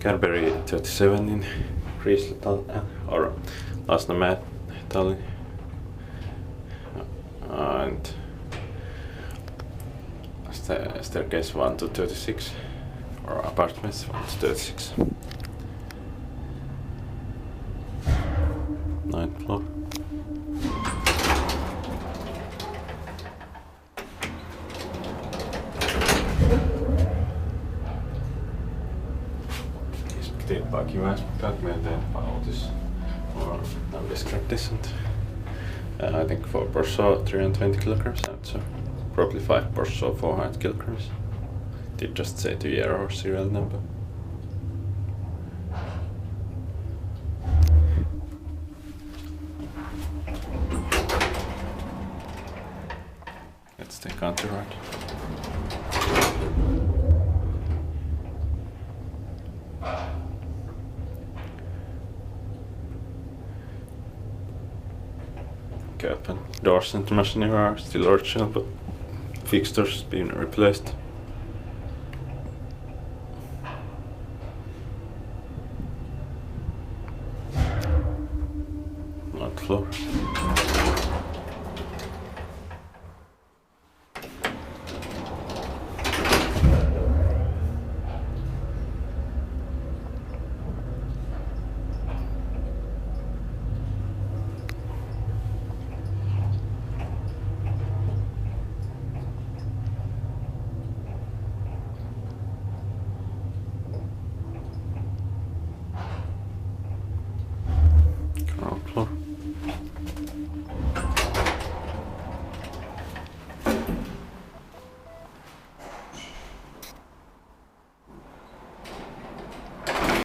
Kärberi 37 in or Lasnamäe, Tallinn, and staircase 1 to 36, or apartments 1 to 36. 9th floor. Kiväspäät meiltä pautis or now describe this, and I think 4 Porso 320 kilograms, and so probably 5 Porso 400 kilograms. Did just say the year or serial number. Let's take on the right. Cap and doors and machinery are still original, but fixtures been replaced. Not floor.